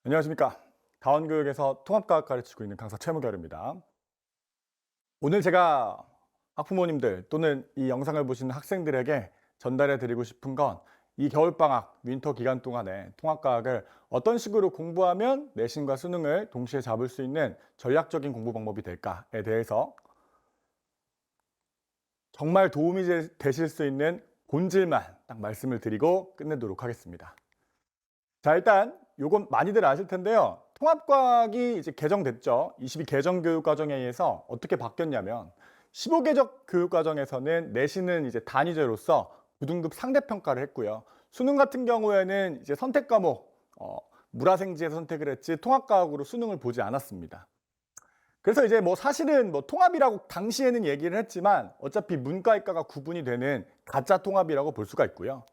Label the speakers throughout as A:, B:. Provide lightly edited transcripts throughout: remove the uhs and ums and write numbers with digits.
A: 안녕하십니까. 다원교육에서 통합과학 가르치고 있는 강사 최무결입니다. 오늘 제가 학부모님들 또는 이 영상을 보시는 학생들에게 전달해 드리고 싶은 건 이 겨울방학, 윈터 기간 동안에 통합과학을 어떤 식으로 공부하면 내신과 수능을 동시에 잡을 수 있는 전략적인 공부 방법이 될까에 대해서 정말 도움이 되실 수 있는 본질만 딱 말씀을 드리고 끝내도록 하겠습니다. 자, 일단 요건 많이들 아실 텐데요. 통합과학이 이제 개정됐죠. 22 개정 교육과정에 의해서 어떻게 바뀌었냐면 15 개정 교육과정에서는 내신은 이제 단위제로서 9등급 상대평가를 했고요. 수능 같은 경우에는 이제 선택 과목 물화생지에서 선택을 했지 통합과학으로 수능을 보지 않았습니다. 그래서 이제 뭐 사실은 뭐 통합이라고 당시에는 얘기를 했지만 어차피 문과이과가 구분이 되는 가짜 통합이라고 볼 수가 있고요.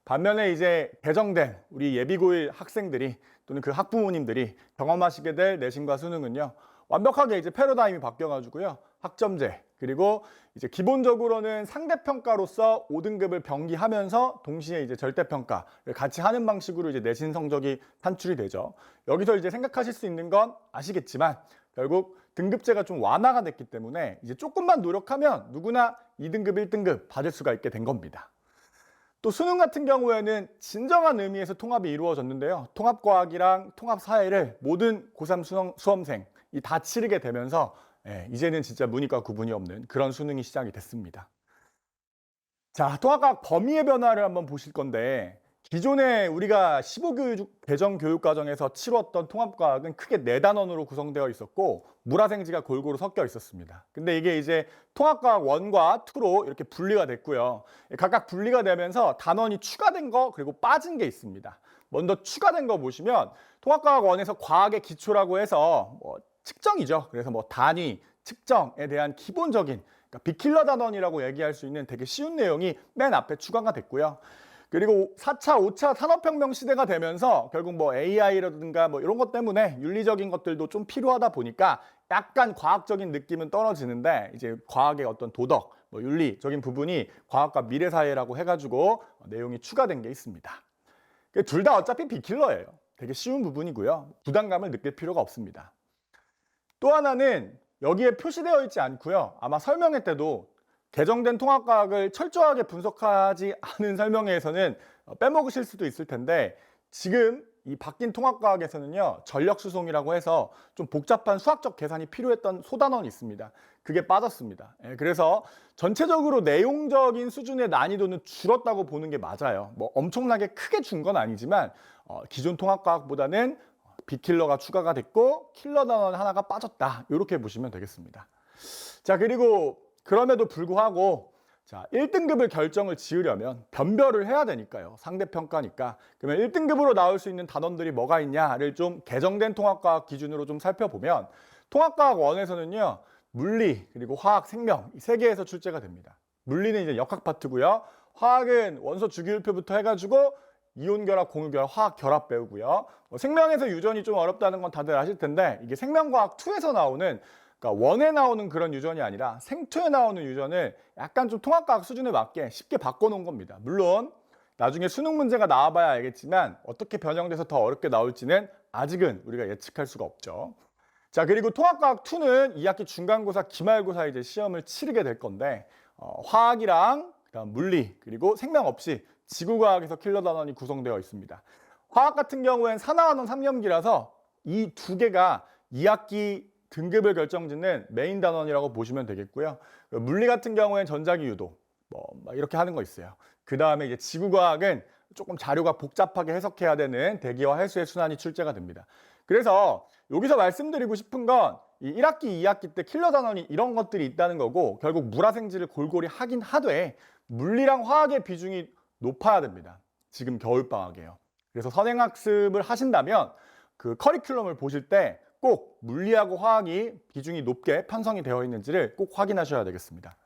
A: 반면에 이제 개정된 우리 예비고1 학생들이 또는 그 학부모님들이 경험하시게 될 내신과 수능은요. 완벽하게 이제 패러다임이 바뀌어가지고요. 학점제 그리고 이제 기본적으로는 상대평가로서 5등급을 병기하면서 동시에 이제 절대평가를 같이 하는 방식으로 이제 내신 성적이 산출이 되죠. 여기서 이제 생각하실 수 있는 건 아시겠지만 결국 등급제가 좀 완화가 됐기 때문에 이제 조금만 노력하면 누구나 2등급, 1등급 받을 수가 있게 된 겁니다. 또 수능 같은 경우에는 진정한 의미에서 통합이 이루어졌는데요. 통합과학이랑 통합사회를 모든 고3 수험생이 다 치르게 되면서 이제는 진짜 문이과 구분이 없는 그런 수능이 시작이 됐습니다. 자, 통합과학 범위의 변화를 한번 보실 건데 기존에 우리가 15 개정 교육과정에서 치루었던 통합과학은 크게 4단원으로 구성되어 있었고 물화생지가 골고루 섞여 있었습니다. 근데 이게 이제 통합과학 1과 2로 이렇게 분리가 됐고요. 각각 분리가 되면서 단원이 추가된 거 그리고 빠진 게 있습니다. 먼저 추가된 거 보시면 통합과학 1에서 과학의 기초라고 해서 뭐 측정이죠. 그래서 뭐 단위, 측정에 대한 기본적인 그러니까 빅킬러 단원이라고 얘기할 수 있는 되게 쉬운 내용이 맨 앞에 추가가 됐고요. 그리고 4차, 5차 산업혁명 시대가 되면서 결국 뭐 AI라든가 뭐 이런 것 때문에 윤리적인 것들도 좀 필요하다 보니까 약간 과학적인 느낌은 떨어지는데 이제 과학의 어떤 도덕, 뭐 윤리적인 부분이 과학과 미래사회라고 해가지고 내용이 추가된 게 있습니다. 둘 다 어차피 빅킬러예요. 되게 쉬운 부분이고요. 부담감을 느낄 필요가 없습니다. 또 하나는 여기에 표시되어 있지 않고요. 아마 설명회 때도 개정된 통합과학을 철저하게 분석하지 않은 설명회에서는 빼먹으실 수도 있을 텐데 지금 이 바뀐 통합과학에서는요. 전력수송이라고 해서 좀 복잡한 수학적 계산이 필요했던 소단원이 있습니다. 그게 빠졌습니다. 그래서 전체적으로 내용적인 수준의 난이도는 줄었다고 보는 게 맞아요. 뭐 엄청나게 크게 준 건 아니지만 기존 통합과학보다는 빅킬러가 추가가 됐고 킬러 단원 하나가 빠졌다. 이렇게 보시면 되겠습니다. 자, 그리고 그럼에도 불구하고 자 1등급을 결정을 지으려면 변별을 해야 되니까요. 상대평가니까. 그러면 1등급으로 나올 수 있는 단원들이 뭐가 있냐를 좀 개정된 통합과학 기준으로 좀 살펴보면 통합과학 1에서는요. 물리, 그리고 화학, 생명 이 3개에서 출제가 됩니다. 물리는 이제 역학 파트고요. 화학은 원소 주기율표부터 해가지고 이온 결합, 공유 결합, 화학 결합 배우고요. 생명에서 유전이 좀 어렵다는 건 다들 아실 텐데 이게 생명과학 2에서 나오는 그러니까 원에 나오는 그런 유전이 아니라 생투에 나오는 유전을 약간 좀 통합과학 수준에 맞게 쉽게 바꿔놓은 겁니다. 물론 나중에 수능 문제가 나와봐야 알겠지만 어떻게 변형돼서 더 어렵게 나올지는 아직은 우리가 예측할 수가 없죠. 자, 그리고 통합과학 2는 2학기 중간고사, 기말고사 이제 시험을 치르게 될 건데 화학이랑 그다음 물리 그리고 생명 없이 지구과학에서 킬러 단원이 구성되어 있습니다. 화학 같은 경우엔 산화환원 3년기라서 이 2개가 2학기 등급을 결정짓는 메인 단원이라고 보시면 되겠고요. 물리 같은 경우엔 전자기 유도 뭐 이렇게 하는 거 있어요. 그 다음에 이제 지구과학은 조금 자료가 복잡하게 해석해야 되는 대기와 해수의 순환이 출제가 됩니다. 그래서 여기서 말씀드리고 싶은 건 이 1학기, 2학기 때 킬러 단원이 이런 것들이 있다는 거고 결국 물화생지를 골고루 하긴 하되 물리랑 화학의 비중이 높아야 됩니다. 지금 겨울방학이에요. 그래서 선행학습을 하신다면 그 커리큘럼을 보실 때 꼭 물리하고 화학이 비중이 높게 편성이 되어 있는지를 꼭 확인하셔야 되겠습니다.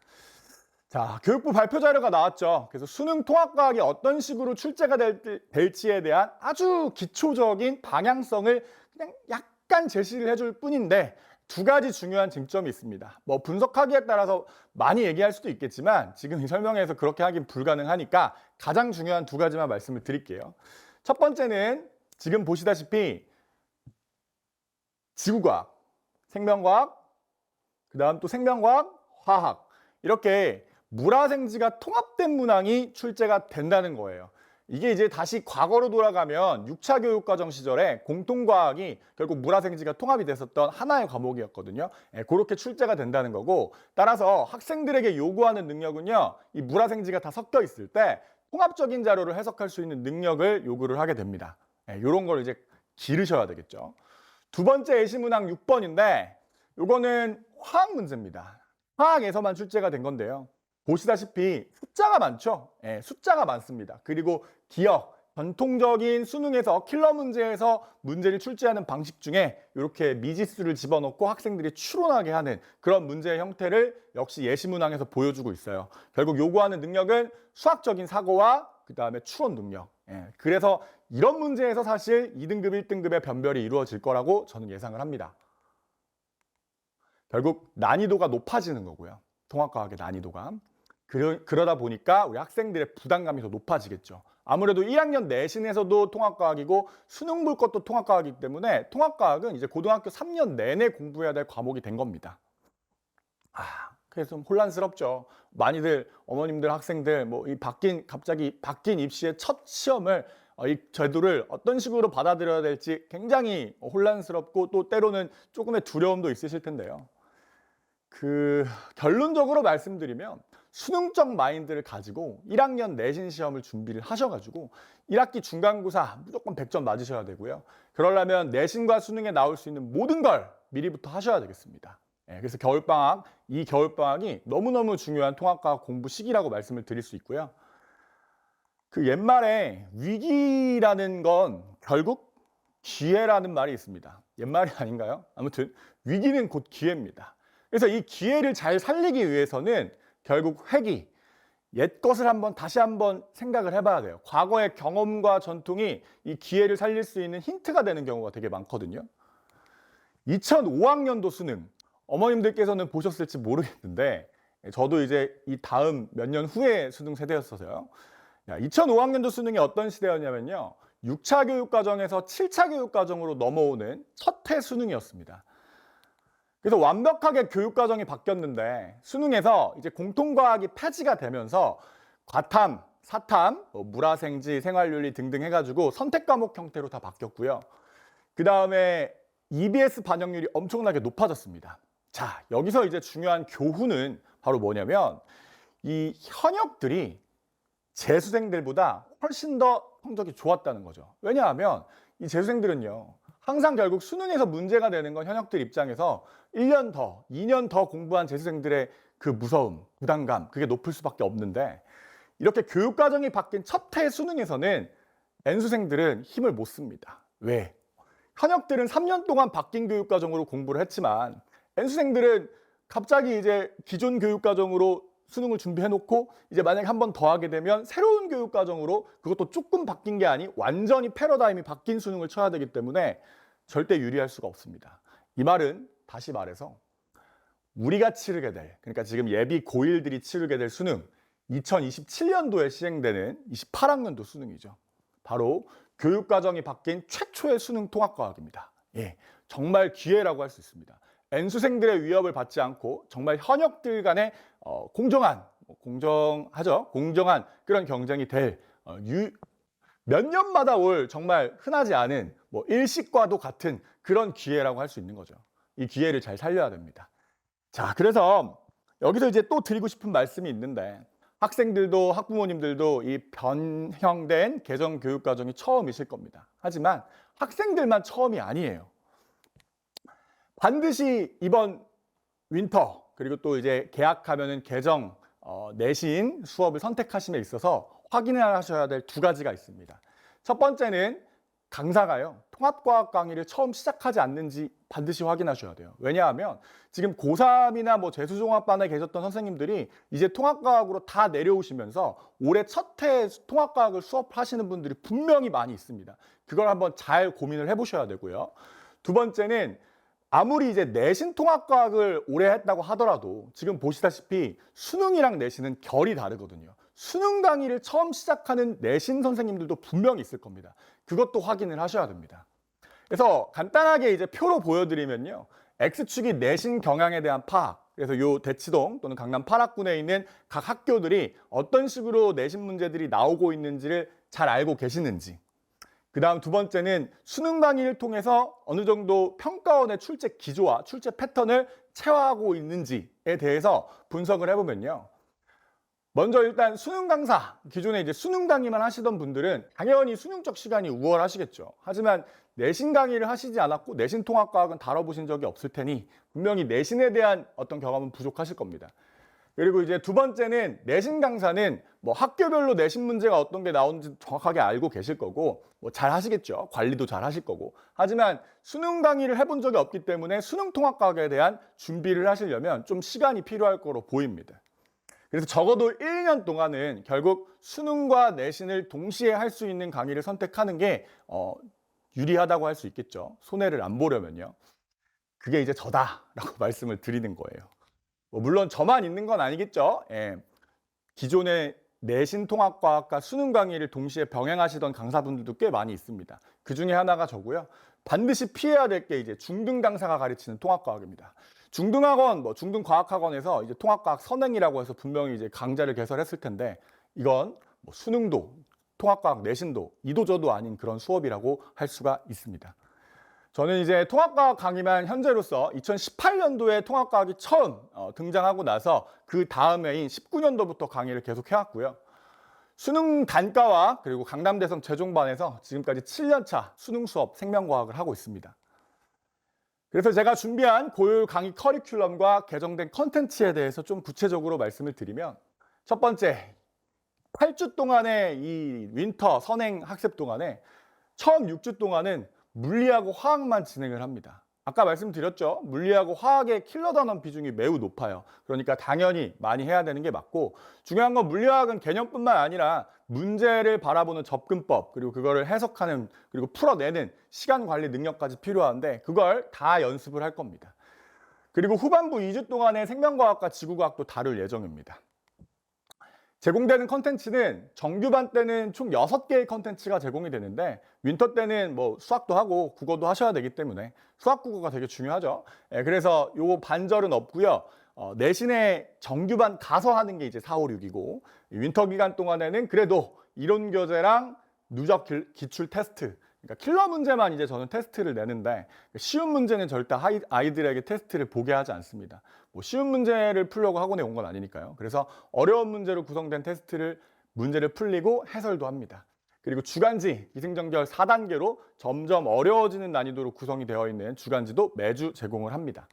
A: 자, 교육부 발표 자료가 나왔죠. 그래서 수능 통합과학이 어떤 식으로 출제가 될지에 대한 아주 기초적인 방향성을 그냥 약간 제시를 해줄 뿐인데 2가지 중요한 쟁점이 있습니다. 뭐 분석하기에 따라서 많이 얘기할 수도 있겠지만 지금 이 설명회에서 그렇게 하긴 불가능하니까 가장 중요한 2가지만 말씀을 드릴게요. 첫 번째는 지금 보시다시피 지구과학, 생명과학, 그다음 또 생명과학, 화학 이렇게 물화생지가 통합된 문항이 출제가 된다는 거예요. 이게 이제 다시 과거로 돌아가면 6차 교육과정 시절에 공통과학이 결국 물화생지가 통합이 됐었던 하나의 과목이었거든요. 그렇게 출제가 된다는 거고, 따라서 학생들에게 요구하는 능력은요, 이 물화생지가 다 섞여 있을 때 통합적인 자료를 해석할 수 있는 능력을 요구를 하게 됩니다. 이런 걸 이제 기르셔야 되겠죠. 두 번째 예시문항 6번인데 요거는 화학 문제입니다. 화학에서만 출제가 된 건데요. 보시다시피 숫자가 많죠. 숫자가 많습니다. 그리고 기억, 전통적인 수능에서 킬러 문제에서 문제를 출제하는 방식 중에 이렇게 미지수를 집어넣고 학생들이 추론하게 하는 그런 문제의 형태를 역시 예시문항에서 보여주고 있어요. 결국 요구하는 능력은 수학적인 사고와 그다음에 추론 능력. 그래서 이런 문제에서 사실 2등급, 1등급의 변별이 이루어질 거라고 저는 예상을 합니다. 결국 난이도가 높아지는 거고요. 통합과학의 난이도가. 그러다 보니까 우리 학생들의 부담감이 더 높아지겠죠. 아무래도 1학년 내신에서도 통합과학이고 수능 볼 것도 통합과학이기 때문에 통합과학은 이제 고등학교 3년 내내 공부해야 될 과목이 된 겁니다. 그래서 좀 혼란스럽죠. 많이들 어머님들, 학생들 갑자기 바뀐 입시의 첫 시험을 이 제도를 어떤 식으로 받아들여야 될지 굉장히 혼란스럽고 또 때로는 조금의 두려움도 있으실 텐데요. 결론적으로 말씀드리면 수능적 마인드를 가지고 1학년 내신 시험을 준비를 하셔가지고 1학기 중간고사 무조건 100점 맞으셔야 되고요. 그러려면 내신과 수능에 나올 수 있는 모든 걸 미리부터 하셔야 되겠습니다. 그래서 이 겨울방학이 너무너무 중요한 통합과학 공부 시기라고 말씀을 드릴 수 있고요. 옛말에 위기라는 건 결국 기회라는 말이 있습니다. 옛말이 아닌가요? 아무튼 위기는 곧 기회입니다. 그래서 이 기회를 잘 살리기 위해서는 결국 회귀, 옛 것을 다시 한번 생각을 해봐야 돼요. 과거의 경험과 전통이 이 기회를 살릴 수 있는 힌트가 되는 경우가 되게 많거든요. 2005학년도 수능, 어머님들께서는 보셨을지 모르겠는데 저도 이제 이 다음 몇 년 후에 수능 세대였어서요. 2005학년도 수능이 어떤 시대였냐면요. 6차 교육과정에서 7차 교육과정으로 넘어오는 첫 해 수능이었습니다. 그래서 완벽하게 교육과정이 바뀌었는데 수능에서 이제 공통과학이 폐지가 되면서 과탐, 사탐, 물화생지, 생활윤리 등등 해가지고 선택과목 형태로 다 바뀌었고요. 그 다음에 EBS 반영률이 엄청나게 높아졌습니다. 자, 여기서 이제 중요한 교훈은 바로 뭐냐면 이 현역들이 재수생들보다 훨씬 더 성적이 좋았다는 거죠. 왜냐하면 이 재수생들은요. 항상 결국 수능에서 문제가 되는 건 현역들 입장에서 1년 더, 2년 더 공부한 재수생들의 그 무서움, 부담감 그게 높을 수밖에 없는데 이렇게 교육과정이 바뀐 첫 해 수능에서는 N수생들은 힘을 못 씁니다. 왜? 현역들은 3년 동안 바뀐 교육과정으로 공부를 했지만 N수생들은 갑자기 이제 기존 교육과정으로 수능을 준비해놓고 이제 만약에 한 번 더 하게 되면 새로운 교육과정으로 그것도 조금 바뀐 게 아닌 완전히 패러다임이 바뀐 수능을 쳐야 되기 때문에 절대 유리할 수가 없습니다. 이 말은 다시 말해서 우리가 치르게 될, 그러니까 지금 예비 고1들이 치르게 될 수능 2027년도에 시행되는 28학년도 수능이죠. 바로 교육과정이 바뀐 최초의 수능 통합과학입니다. 정말 기회라고 할 수 있습니다. N수생들의 위협을 받지 않고 정말 현역들 간의 공정한 그런 경쟁이 될 몇 년마다 올 정말 흔하지 않은 일식과도 같은 그런 기회라고 할 수 있는 거죠. 이 기회를 잘 살려야 됩니다. 자, 그래서 여기서 이제 또 드리고 싶은 말씀이 있는데 학생들도 학부모님들도 이 변형된 개정 교육과정이 처음이실 겁니다. 하지만 학생들만 처음이 아니에요. 반드시 이번 윈터 그리고 또 이제 개학하면은 개정 내신 수업을 선택하심에 있어서 확인을 하셔야 될 두 가지가 있습니다. 첫 번째는 강사가요. 통합과학 강의를 처음 시작하지 않는지 반드시 확인하셔야 돼요. 왜냐하면 지금 고3이나 재수종합반에 계셨던 선생님들이 이제 통합과학으로 다 내려오시면서 올해 첫 해 통합과학을 수업하시는 분들이 분명히 많이 있습니다. 그걸 한번 잘 고민을 해보셔야 되고요. 두 번째는 아무리 이제 내신 통합과학을 오래 했다고 하더라도 지금 보시다시피 수능이랑 내신은 결이 다르거든요. 수능 강의를 처음 시작하는 내신 선생님들도 분명히 있을 겁니다. 그것도 확인을 하셔야 됩니다. 그래서 간단하게 이제 표로 보여드리면요. X축이 내신 경향에 대한 파악. 그래서 요 대치동 또는 강남 8학군에 있는 각 학교들이 어떤 식으로 내신 문제들이 나오고 있는지를 잘 알고 계시는지. 그 다음 두 번째는 수능 강의를 통해서 어느 정도 평가원의 출제 기조와 출제 패턴을 체화하고 있는지에 대해서 분석을 해보면요. 먼저 일단 수능 강사, 기존에 이제 수능 강의만 하시던 분들은 당연히 수능적 시간이 우월하시겠죠. 하지만 내신 강의를 하시지 않았고 내신 통합과학은 다뤄보신 적이 없을 테니 분명히 내신에 대한 어떤 경험은 부족하실 겁니다. 그리고 이제 두 번째는 내신 강사는 뭐 학교별로 내신 문제가 어떤 게 나오는지 정확하게 알고 계실 거고 뭐 잘 하시겠죠. 관리도 잘 하실 거고. 하지만 수능 강의를 해본 적이 없기 때문에 수능 통합과학에 대한 준비를 하시려면 좀 시간이 필요할 거로 보입니다. 그래서 적어도 1년 동안은 결국 수능과 내신을 동시에 할 수 있는 강의를 선택하는 게 유리하다고 할 수 있겠죠. 손해를 안 보려면요. 그게 이제 저다라고 말씀을 드리는 거예요. 물론 저만 있는 건 아니겠죠. 예. 기존의 내신 통합과학과 수능 강의를 동시에 병행하시던 강사분들도 꽤 많이 있습니다. 그 중에 하나가 저고요. 반드시 피해야 될 게 이제 중등 강사가 가르치는 통합과학입니다. 중등학원, 중등과학학원에서 이제 통합과학 선행이라고 해서 분명히 이제 강좌를 개설했을 텐데 이건 수능도, 통합과학 내신도 이도저도 아닌 그런 수업이라고 할 수가 있습니다. 저는 이제 통합과학 강의만 현재로서 2018년도에 통합과학이 처음 등장하고 나서 그 다음 해인 19년도부터 강의를 계속 해왔고요. 수능 단과와 그리고 강남대성 최종반에서 지금까지 7년차 수능 수업 생명과학을 하고 있습니다. 그래서 제가 준비한 고유 강의 커리큘럼과 개정된 컨텐츠에 대해서 좀 구체적으로 말씀을 드리면 첫 번째, 8주 동안의 이 윈터 선행 학습 동안에 처음 6주 동안은 물리하고 화학만 진행을 합니다. 아까 말씀드렸죠. 물리하고 화학의 킬러 단원 비중이 매우 높아요. 그러니까 당연히 많이 해야 되는 게 맞고 중요한 건 물리화학은 개념뿐만 아니라 문제를 바라보는 접근법 그리고 그거를 해석하는 그리고 풀어내는 시간 관리 능력까지 필요한데 그걸 다 연습을 할 겁니다. 그리고 후반부 2주 동안에 생명과학과 지구과학도 다룰 예정입니다. 제공되는 컨텐츠는 정규반 때는 총 6개의 컨텐츠가 제공이 되는데 윈터 때는 수학도 하고 국어도 하셔야 되기 때문에 수학 국어가 되게 중요하죠. 그래서 요 반절은 없고요. 내신에 정규반 가서 하는 게 이제 4, 5, 6이고 윈터 기간 동안에는 그래도 이론 교재랑 누적 기출 테스트 그러니까 킬러 문제만 이제 저는 테스트를 내는데 쉬운 문제는 절대 아이들에게 테스트를 보게 하지 않습니다. 쉬운 문제를 풀려고 학원에 온 건 아니니까요. 그래서 어려운 문제로 구성된 문제를 풀리고 해설도 합니다. 그리고 주간지, 기승전결 4단계로 점점 어려워지는 난이도로 구성이 되어 있는 주간지도 매주 제공을 합니다.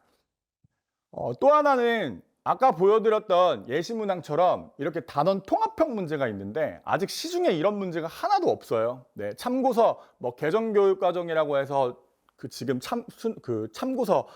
A: 또 하나는 아까 보여드렸던 예시문항처럼 이렇게 단원 통합형 문제가 있는데 아직 시중에 이런 문제가 하나도 없어요. 네, 참고서 개정교육과정이라고 해서 지금 참고서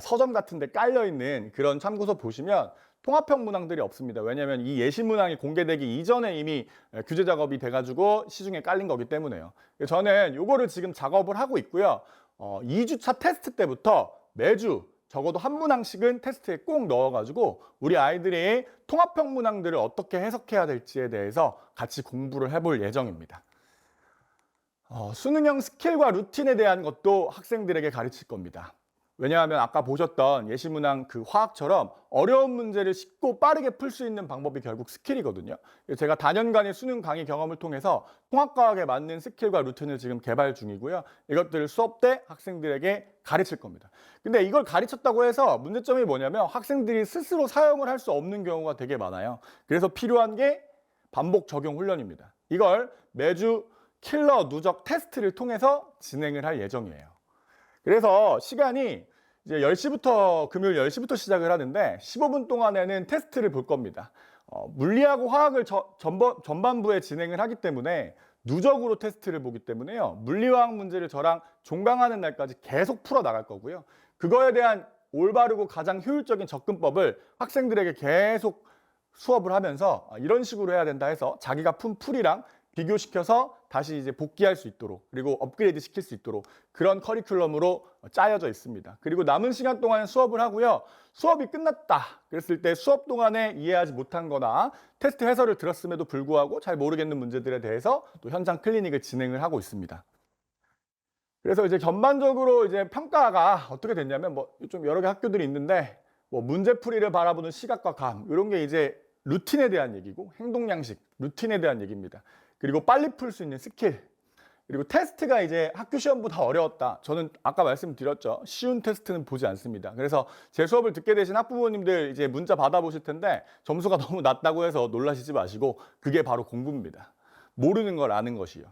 A: 서점 같은 데 깔려 있는 그런 참고서 보시면 통합형 문항들이 없습니다. 왜냐하면 이 예시문항이 공개되기 이전에 이미 규제 작업이 돼가지고 시중에 깔린 거기 때문에요. 저는 이거를 지금 작업을 하고 있고요. 2주차 테스트 때부터 매주 적어도 한 문항씩은 테스트에 꼭 넣어가지고 우리 아이들이 통합형 문항들을 어떻게 해석해야 될지에 대해서 같이 공부를 해볼 예정입니다. 수능형 스킬과 루틴에 대한 것도 학생들에게 가르칠 겁니다. 왜냐하면 아까 보셨던 예시문항 화학처럼 어려운 문제를 쉽고 빠르게 풀 수 있는 방법이 결국 스킬이거든요. 제가 다년간의 수능 강의 경험을 통해서 통합과학에 맞는 스킬과 루틴을 지금 개발 중이고요. 이것들을 수업 때 학생들에게 가르칠 겁니다. 근데 이걸 가르쳤다고 해서 문제점이 뭐냐면 학생들이 스스로 사용을 할 수 없는 경우가 되게 많아요. 그래서 필요한 게 반복 적용 훈련입니다. 이걸 매주 킬러 누적 테스트를 통해서 진행을 할 예정이에요. 그래서 시간이 이제 10시부터 금요일 10시부터 시작을 하는데 15분 동안에는 테스트를 볼 겁니다. 물리하고 화학을 전반부에 진행을 하기 때문에 누적으로 테스트를 보기 때문에요. 물리화학 문제를 저랑 종강하는 날까지 계속 풀어 나갈 거고요. 그거에 대한 올바르고 가장 효율적인 접근법을 학생들에게 계속 수업을 하면서 이런 식으로 해야 된다 해서 자기가 푼 풀이랑 비교시켜서 다시 이제 복귀할 수 있도록 그리고 업그레이드 시킬 수 있도록 그런 커리큘럼으로 짜여져 있습니다. 그리고 남은 시간 동안 수업을 하고요. 수업이 끝났다 그랬을 때 수업 동안에 이해하지 못한 거나 테스트 해설을 들었음에도 불구하고 잘 모르겠는 문제들에 대해서 또 현장 클리닉을 진행을 하고 있습니다. 그래서 이제 전반적으로 이제 평가가 어떻게 됐냐면 뭐 좀 여러 개 학교들이 있는데 뭐 문제풀이를 바라보는 시각과 감 이런 게 이제 루틴에 대한 얘기고 행동 양식, 루틴에 대한 얘기입니다. 그리고 빨리 풀 수 있는 스킬. 그리고 테스트가 이제 학교 시험보다 어려웠다. 저는 아까 말씀드렸죠. 쉬운 테스트는 보지 않습니다. 그래서 제 수업을 듣게 되신 학부모님들 이제 문자 받아보실 텐데 점수가 너무 낮다고 해서 놀라시지 마시고 그게 바로 공부입니다. 모르는 걸 아는 것이요.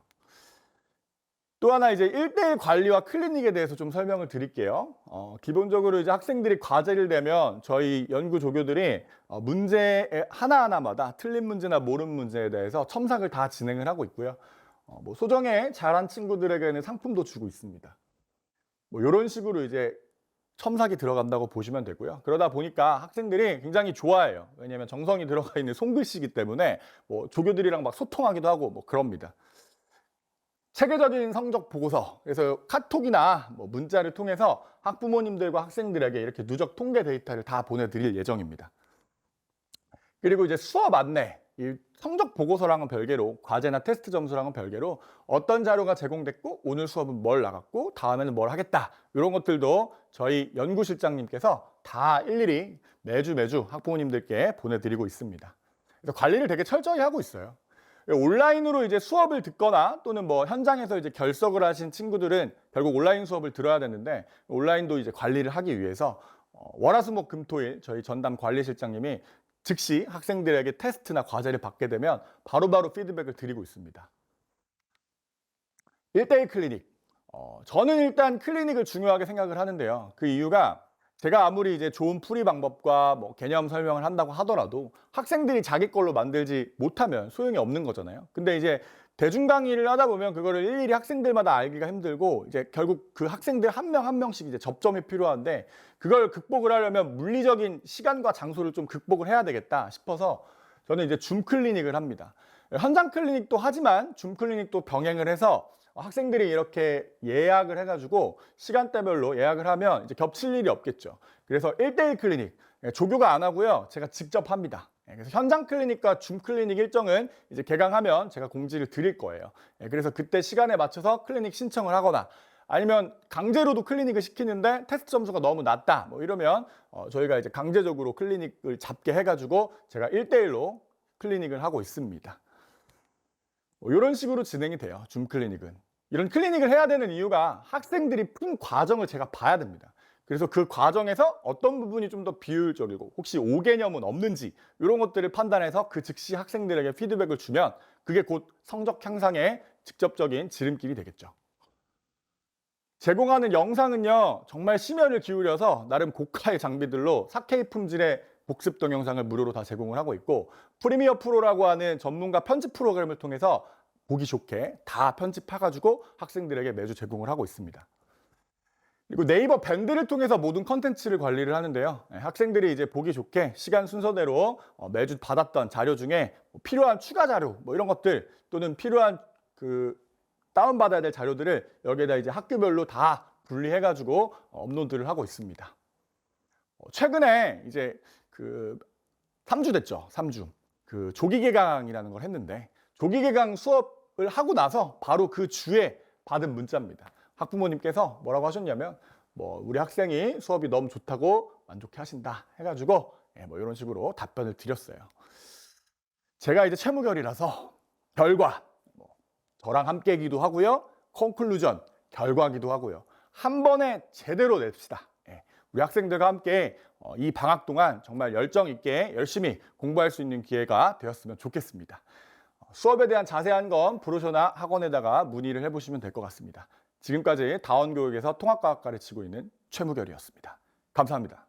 A: 또 하나 이제 1대1 관리와 클리닉에 대해서 좀 설명을 드릴게요. 기본적으로 이제 학생들이 과제를 내면 저희 연구 조교들이 문제 하나하나마다 틀린 문제나 모르는 문제에 대해서 첨삭을 다 진행을 하고 있고요. 뭐 소정에 잘한 친구들에게는 상품도 주고 있습니다. 뭐 이런 식으로 이제 첨삭이 들어간다고 보시면 되고요. 그러다 보니까 학생들이 굉장히 좋아해요. 왜냐하면 정성이 들어가 있는 손글씨이기 때문에 뭐 조교들이랑 막 소통하기도 하고 뭐 그럽니다. 체계적인 성적 보고서, 그래서 카톡이나 뭐 문자를 통해서 학부모님들과 학생들에게 이렇게 누적 통계 데이터를 다 보내드릴 예정입니다. 그리고 이제 수업 안내, 이 성적 보고서랑은 별개로, 과제나 테스트 점수랑은 별개로 어떤 자료가 제공됐고 오늘 수업은 뭘 나갔고 다음에는 뭘 하겠다 이런 것들도 저희 연구실장님께서 다 일일이 매주 학부모님들께 보내드리고 있습니다. 그래서 관리를 되게 철저히 하고 있어요. 온라인으로 이제 수업을 듣거나 또는 뭐 현장에서 이제 결석을 하신 친구들은 결국 온라인 수업을 들어야 되는데 온라인도 이제 관리를 하기 위해서 월화수목금토일 저희 전담 관리실장님이 즉시 학생들에게 테스트나 과제를 받게 되면 바로바로 피드백을 드리고 있습니다. 1대1 클리닉. 저는 일단 클리닉을 중요하게 생각을 하는데요. 그 이유가 제가 아무리 이제 좋은 풀이 방법과 뭐 개념 설명을 한다고 하더라도 학생들이 자기 걸로 만들지 못하면 소용이 없는 거잖아요. 근데 이제 대중 강의를 하다 보면 그거를 일일이 학생들마다 알기가 힘들고 이제 결국 그 학생들 한 명 한 명씩 이제 접점이 필요한데 그걸 극복을 하려면 물리적인 시간과 장소를 좀 극복을 해야 되겠다 싶어서 저는 이제 줌 클리닉을 합니다. 현장 클리닉도 하지만 줌 클리닉도 병행을 해서 학생들이 이렇게 예약을 해가지고 시간대별로 예약을 하면 이제 겹칠 일이 없겠죠. 그래서 1대1 클리닉, 조교가 안 하고요. 제가 직접 합니다. 그래서 현장 클리닉과 줌 클리닉 일정은 이제 개강하면 제가 공지를 드릴 거예요. 그래서 그때 시간에 맞춰서 클리닉 신청을 하거나 아니면 강제로도 클리닉을 시키는데 테스트 점수가 너무 낮다. 뭐 이러면 저희가 이제 강제적으로 클리닉을 잡게 해가지고 제가 1대1로 클리닉을 하고 있습니다. 이런 식으로 진행이 돼요. 줌 클리닉은. 이런 클리닉을 해야 되는 이유가 학생들이 푼 과정을 제가 봐야 됩니다. 그래서 그 과정에서 어떤 부분이 좀 더 비효율적이고 혹시 오개념은 없는지 이런 것들을 판단해서 그 즉시 학생들에게 피드백을 주면 그게 곧 성적 향상에 직접적인 지름길이 되겠죠. 제공하는 영상은요. 정말 심혈을 기울여서 나름 고가의 장비들로 4K 품질의 복습 동영상을 무료로 다 제공을 하고 있고 프리미어 프로라고 하는 전문가 편집 프로그램을 통해서 보기 좋게 다 편집해가지고 학생들에게 매주 제공을 하고 있습니다. 그리고 네이버 밴드를 통해서 모든 컨텐츠를 관리를 하는데요. 학생들이 이제 보기 좋게 시간 순서대로 매주 받았던 자료 중에 필요한 추가 자료 뭐 이런 것들 또는 필요한 그 다운받아야 될 자료들을 여기에다 이제 학교별로 다 분리해가지고 업로드를 하고 있습니다. 최근에 이제 그 3주 됐죠. 3주. 그 조기 개강이라는 걸 했는데 조기 개강 수업을 하고 나서 바로 그 주에 받은 문자입니다. 학부모님께서 뭐라고 하셨냐면 뭐 우리 학생이 수업이 너무 좋다고 만족해 하신다 해가지고 뭐 이런 식으로 답변을 드렸어요. 제가 이제 채무결이라서 결과 뭐 저랑 함께기도 하고요. 컨클루전 결과기도 하고요. 한 번에 제대로 냅시다. 우리 학생들과 함께 이 방학 동안 정말 열정 있게 열심히 공부할 수 있는 기회가 되었으면 좋겠습니다. 수업에 대한 자세한 건 브로셔나 학원에다가 문의를 해보시면 될 것 같습니다. 지금까지 다원교육에서 통합과학 가르치고 있는 최무결이었습니다. 감사합니다.